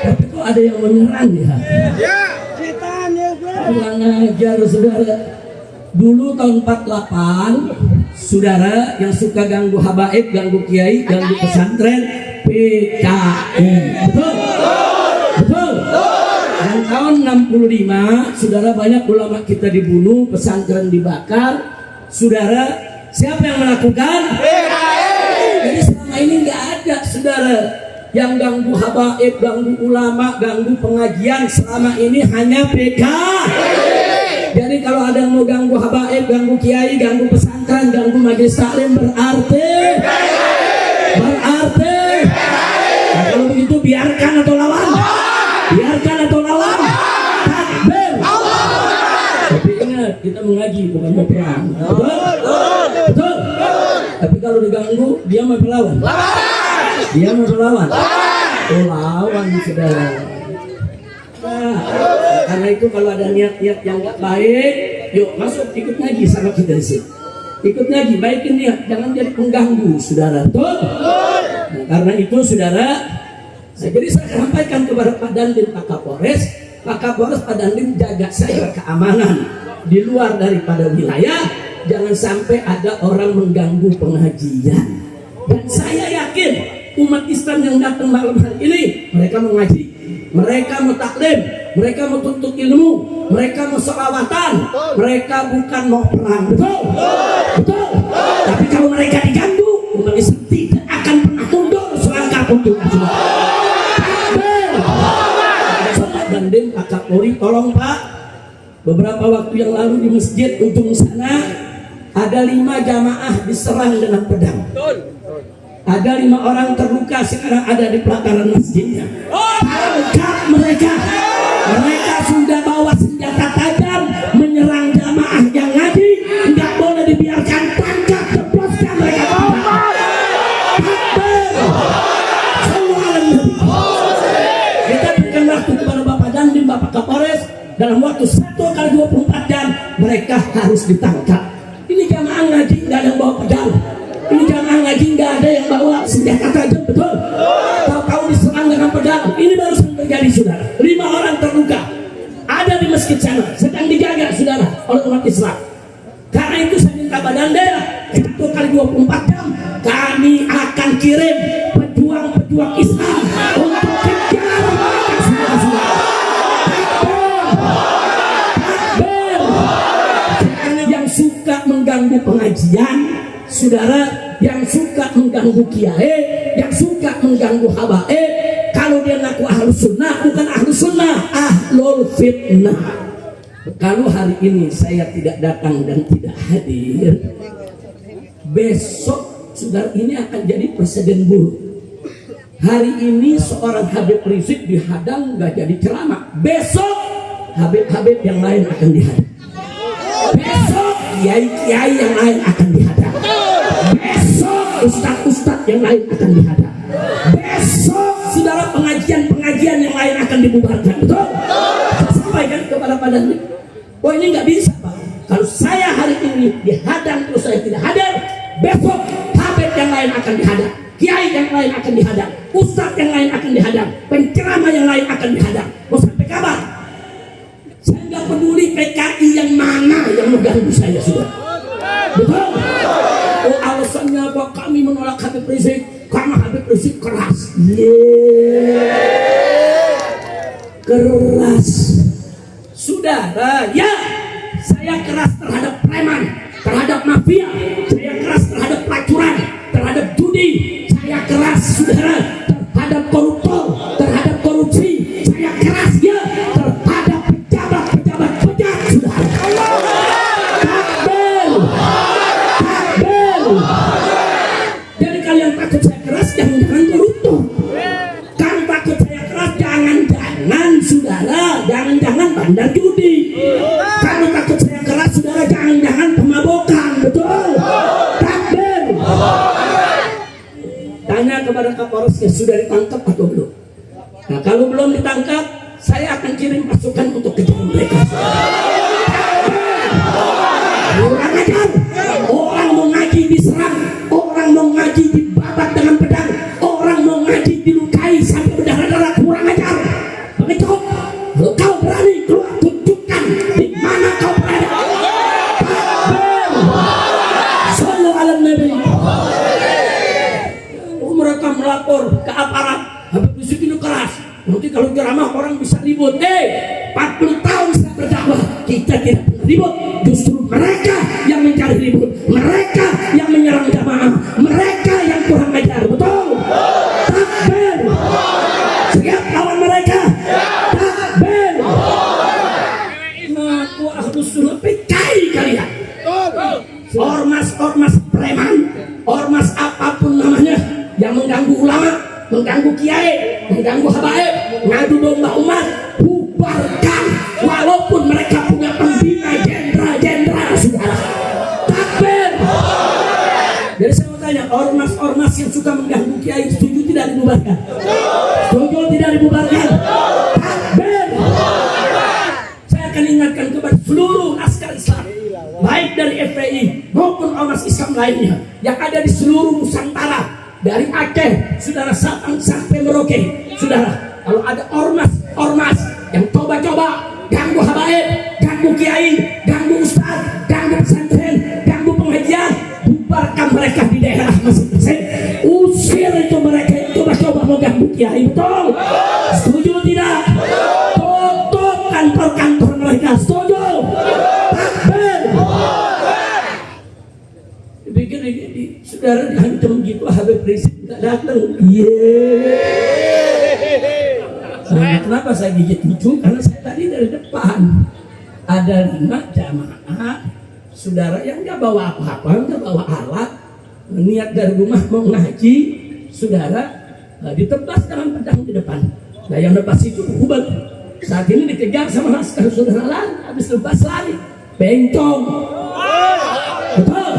Tapi kok ada yang menyerang ya? Kurang ajar saudara. Dulu tahun 48, saudara yang suka ganggu habaib, ganggu kiai, ganggu pesantren, PKI. Betul? Betul? Dan tahun 65, saudara, banyak ulama kita dibunuh, pesantren dibakar. Saudara, siapa yang melakukan? PKI. Jadi selama ini nggak ada, saudara, yang ganggu habaib, ganggu ulama, ganggu pengajian. Selama ini hanya PKI. Jadi kalau ada yang mau ganggu habaib, ganggu kiai, ganggu pesantren, ganggu majelis taklim, berarti nah, kalau begitu biarkan atau lawan? Biarkan atau lawan? Takbir. Tapi ingat, kita mengaji bukan mau perang. Betul? Betul? Tapi kalau diganggu, dia mau melawan? Dia mau melawan? Oh, lawan, saudara. Nah, karena itu kalau ada niat-niat yang nggak baik, yuk masuk ikut ngaji sama kita di sini. Ikut ngaji, baikin niat, jangan jadi pengganggu, saudara. Betul? Nah, karena itu, saudara, jadi saya sampaikan kepada Pak Dandim, Pak Kapolres, Pak Dandim jaga saya keamanan di luar daripada wilayah, jangan sampai ada orang mengganggu pengajian. Dan saya yakin umat Islam yang datang malam hari ini, mereka mau ngaji, mereka mau taklim, mereka mau tuntut ilmu, mereka mau sholawatan, mereka bukan mau perang. Betul? Betul? Tapi kalau mereka diganggu, umat Islam tidak akan pernah mundur selangkah untuk Pak Dandim, Pak Kapolri, tolong Pak, beberapa waktu yang lalu di masjid ujung sana ada 5 jamaah diserang dengan pedang. Ada 5 orang terluka, sekarang ada di pelataran masjidnya. Tangkap mereka. Mereka sudah bawa senjata tajam menyerang jamaah yang ngaji. Tidak boleh dibiarkan. Tangkap, cepatkan mereka. Kita berikan waktu kepada Bapak Dandim, Bapak Kapolres, dalam waktu 1x24 jam mereka harus ditangkap. Ini jamaah ngaji, nggak ada yang bawa pedang. Ini jamaah ngaji nggak ada yang bawa senjata tajam. Betul? Tahu-tahu diserang dengan pedang. Ini baru terjadi, saudara. 5 orang terluka ada di masjid sana, sedang dijaga, saudara, oleh umat Islam. Karena itu saya minta Badan Daerah 1x24 jam kami akan kirim pejuang-pejuang Islam untuk kejar mereka semua, saudara. Yang suka mengganggu pengajian, saudara, yang suka mengganggu kiai, yang suka mengganggu habaib, kalau dia ngaku ahlus sunnah, bukan ahlus sunnah, ahlul fitnah. Kalau hari ini saya tidak datang dan tidak hadir, besok saudara ini akan jadi presiden buruk. Hari ini seorang Habib Rizik dihadang nggak jadi ceramah, besok Habib-Habib yang lain akan dihadang. Besok kiai-kiai yang lain akan dihadang. Besok ustadz-ustadz yang lain akan dihadang. Besok saudara pengajian-pengajian yang lain akan dibubarkan. Betul? Saya sampaikan kepada Pak Dandim, oh ini nggak bisa Pak. Kalau saya hari ini dihadang terus saya tidak hadir, besok Habib yang lain akan dihadang, kiai yang lain akan dihadang, ustadz yang lain akan dihadang, penceramah yang lain akan dihadang. Mau sampai kapan? Saya nggak peduli PKI yang mana yang mengganggu saya, sudah. Betul? Oh, alasannya apa? Kami menolak Habib Rizik karena Habib Rizik keras. Keras. Saudara, ya, saya keras terhadap preman, terhadap mafia, saya keras terhadap pelacuran, terhadap judi, saya keras, saudara, terhadap koruptor, terhadap korupsi, saya keras ya, terhadap pejabat-pejabat bejat, saudara. Takbir, takbir. Jadi kalian takut saya keras, jangan-jangan koruptor. Kan takut saya keras, jangan-jangan, saudara, jangan-jangan bandar judi. Kalau takut saya keras, saudara, jangan-jangan pemabokan. Betul? Takbir. Tanya kepada Kapolres, sudah ditangkap atau belum? Nah, kalau belum ditangkap, saya akan kirim pasukan untuk kejar mereka. Kurang ajar. Orang mau ngaji diserang, orang mau ngaji dibabat dengan pedang, orang mau ngaji dilukai sampai berdarah-darah. Nanti kalau ceramah orang bisa ribut. 40 tahun saya berdakwah, kita tidak pernah ribut. Justru mereka yang mencari ribut, mereka yang menyerang jamaah, mereka yang kurang ajar. Betul? Takbir. Siap lawan mereka. Takbir. Ngaku Ahlus Sunnah PKI kalian. Ormas-ormas preman, ormas apapun namanya yang mengganggu ulama, mengganggu kiai, mengganggu habaib, ngadu domba umat, bubarkan. Walaupun mereka punya pembina jenderal-jenderal, saudara. Takbir. Jadi saya mau tanya, ormas-ormas yang suka mengganggu kiai setuju tidak dibubarkan? Setuju tidak dibubarkan? Takbir. Saya akan ingatkan kepada seluruh askar Islam, baik dari FPI maupun ormas Islam lainnya yang ada di seluruh Nusantara, dari Aceh, saudara, Sabang sampai Merauke, saudara. Kalau ada ormas yang coba-coba ganggu habaib, ganggu kiai, ganggu ustaz, ganggu pesantren, ganggu pengajian, bubarkan mereka di daerah masing-masing. Usir itu mereka yang coba-coba mau ganggu kiai. Betul? Setuju tidak? Tutup kantor-kantor mereka. Setuju? Takbir. Dipikir ini saudara dihancam gitu, Habib Rizik tidak datang. Kenapa saya gigit lucu? Karena saya tadi dari depan ada 5 jamaah saudara yang nggak bawa apa-apa, nggak bawa alat, niat dari rumah mau ngaji, saudara, ditebas dengan pedang di depan. Nah yang lepas itu Hubal saat ini dikejar sama askar, saudara, lari, habis lepas lari, bencong. Betul?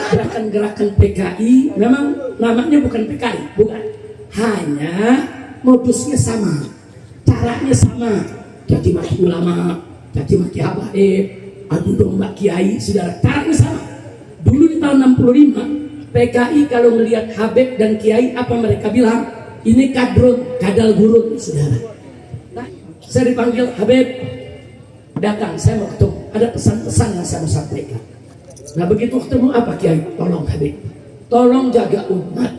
Gerakan-gerakan PKI memang namanya bukan PKI, bukan. Hanya modusnya sama, caranya sama, caci maki ulama, caci maki habaib, adu domba kiai, saudara, caranya sama. Dulu di tahun 65, PKI kalau melihat habib dan kiai, apa mereka bilang? Ini kadrun, kadal gurun, saudara. Nah, saya dipanggil, Habib, datang, saya mau ketemu, ada pesan-pesan yang saya mau sampaikan. Nah begitu ketemu, apa kiai? Tolong Habib, tolong jaga umat.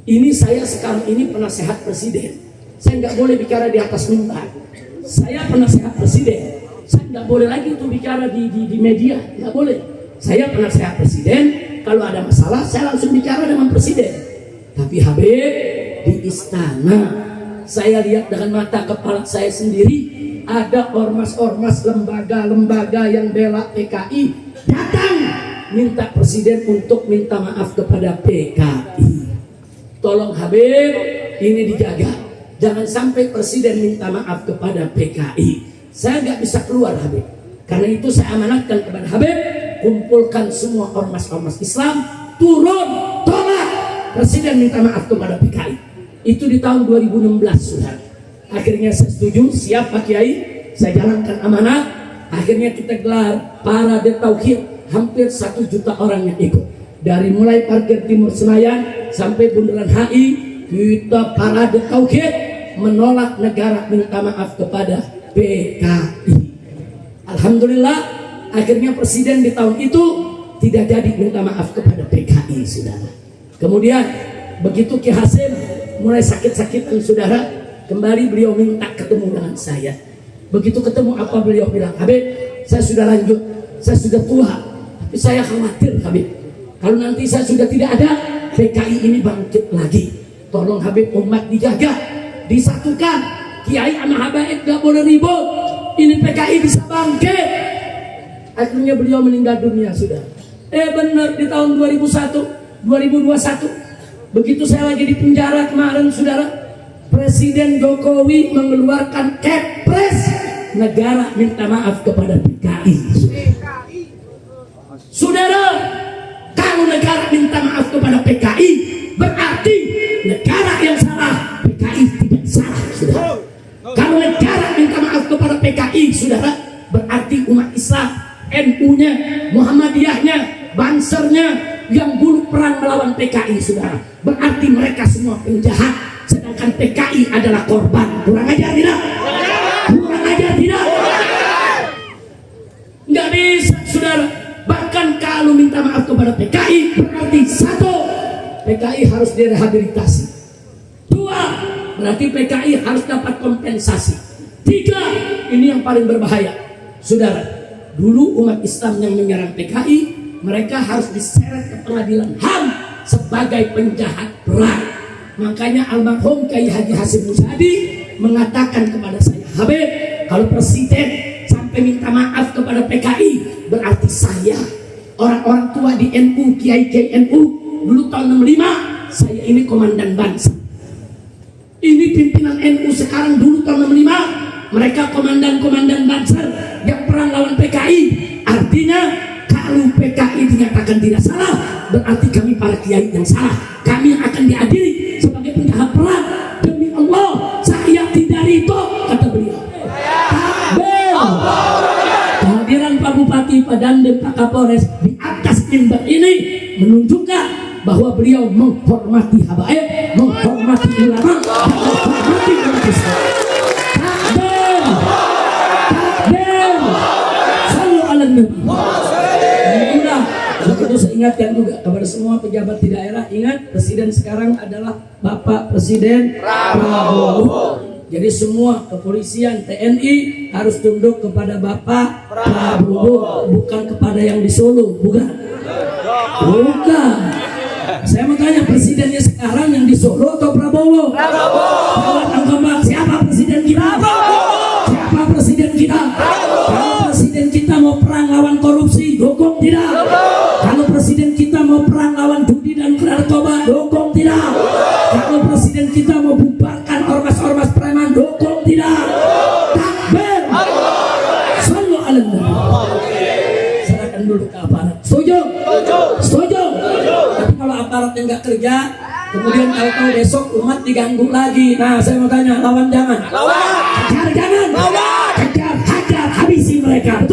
Ini saya sekarang ini penasehat presiden. Saya nggak boleh bicara di atas mimbar. Saya penasehat presiden. Saya nggak boleh lagi untuk bicara di media. Nggak boleh. Saya penasehat presiden. Kalau ada masalah, saya langsung bicara dengan presiden. Tapi Habib, di istana, saya lihat dengan mata kepala saya sendiri, ada ormas-ormas, lembaga-lembaga yang bela PKI datang minta presiden untuk minta maaf kepada PKI. Tolong Habib, ini dijaga. Jangan sampai presiden minta maaf kepada PKI. Saya nggak bisa keluar Habib. Karena itu saya amanatkan kepada Habib, kumpulkan semua ormas-ormas Islam, turun, tolak presiden minta maaf kepada PKI. Itu di tahun 2016 sudah. Akhirnya saya setuju, siap Pak Kiai, saya jalankan amanat. Akhirnya kita gelar parade tauhid, hampir 1 juta orang yang ikut. Dari mulai parkir Timur Senayan sampai Bundaran HI, kita parade tauhid menolak negara minta maaf kepada PKI. Alhamdulillah, akhirnya presiden di tahun itu tidak jadi minta maaf kepada PKI, saudara. Kemudian begitu Ki Hasim mulai sakit-sakitan, saudara, kembali beliau minta ketemu dengan saya. Begitu ketemu, apa beliau bilang? Habib, saya sudah lanjut, saya sudah tua, tapi saya khawatir Habib, kalau nanti saya sudah tidak ada, PKI ini bangkit lagi. Tolong Habib, umat dijaga, disatukan. Kiai sama habaib gak boleh ribut. Ini PKI bisa bangkit. Akhirnya beliau meninggal dunia sudah. Benar di tahun 2001, 2021. Begitu saya lagi di penjara kemarin, saudara, Presiden Jokowi mengeluarkan kepres negara minta maaf kepada PKI. Saudara, kalau negara minta maaf kepada PKI, berarti negara yang salah, PKI tidak salah, saudara. Kalau negara minta maaf kepada PKI, saudara, berarti umat Islam, NU-nya, Muhammadiyahnya, Bansernya yang dulu perang melawan PKI, saudara, berarti mereka semua penjahat, sedangkan PKI adalah korban. Kurang ajar tidak? Kurang ajar tidak? Nggak bisa, saudara. Bahkan kalau minta maaf kepada PKI, berarti 1, PKI harus direhabilitasi. 2, berarti PKI harus dapat kompensasi. 3, ini yang paling berbahaya. Saudara, dulu umat Islam yang menyerang PKI, mereka harus diseret ke pengadilan HAM sebagai penjahat berat. Makanya almarhum Kiai Haji Hasyim Muzadi mengatakan kepada saya, Habib, kalau presiden sampai minta maaf kepada PKI, berarti saya, orang-orang tua di NU, Kiai NU, dulu tahun 65, saya ini komandan bangsa. Ini pimpinan NU sekarang, dulu tahun 65, mereka komandan-komandan bangsa yang perang lawan PKI. Artinya kalau PKI dinyatakan tidak salah, berarti kami para kiai yang salah. Kami yang akan diadili sebagai penjahat perang. Demi Allah, saya tidak ridho, kata beliau. Takbir. Kehadiran Pak Bupati, Pak Dandim, Pak Kapolres di atas mimbar ini menunjukkan bahwa beliau menghormati habaib, menghormati ulama, dan menghormati umat Islam. Takbir. Takbir. Sallu ala Nabi. Itu saya ingatkan juga kepada semua pejabat di daerah, ingat presiden sekarang adalah Bapak Presiden Prabowo. Jadi semua kepolisian, TNI harus tunduk kepada Bapak Prabowo, bukan kepada yang di Solo, bukan. Bukan. Saya mau tanya, presidennya sekarang yang di Solo atau Prabowo? Prabowo. Siapa presiden kita? Siapa presiden kita? Kalau presiden kita mau perang lawan korupsi, dukung tidak? Kalau presiden kita mau perang lawan judi dan narkoba, dukung tidak? Kalau presiden kita mau bubarkan ormas-ormas preman, dukung tidak? Takbir. Sallu ala Nabi. Serahkan dulu ke aparat. Setuju? Setuju. Tapi kalau aparat yang nggak kerja, kemudian tahu-tahu besok umat diganggu lagi. Nah, saya mau tanya, lawan jangan? Lawan. Hajar jangan? Lawan. Hajar, habisi mereka.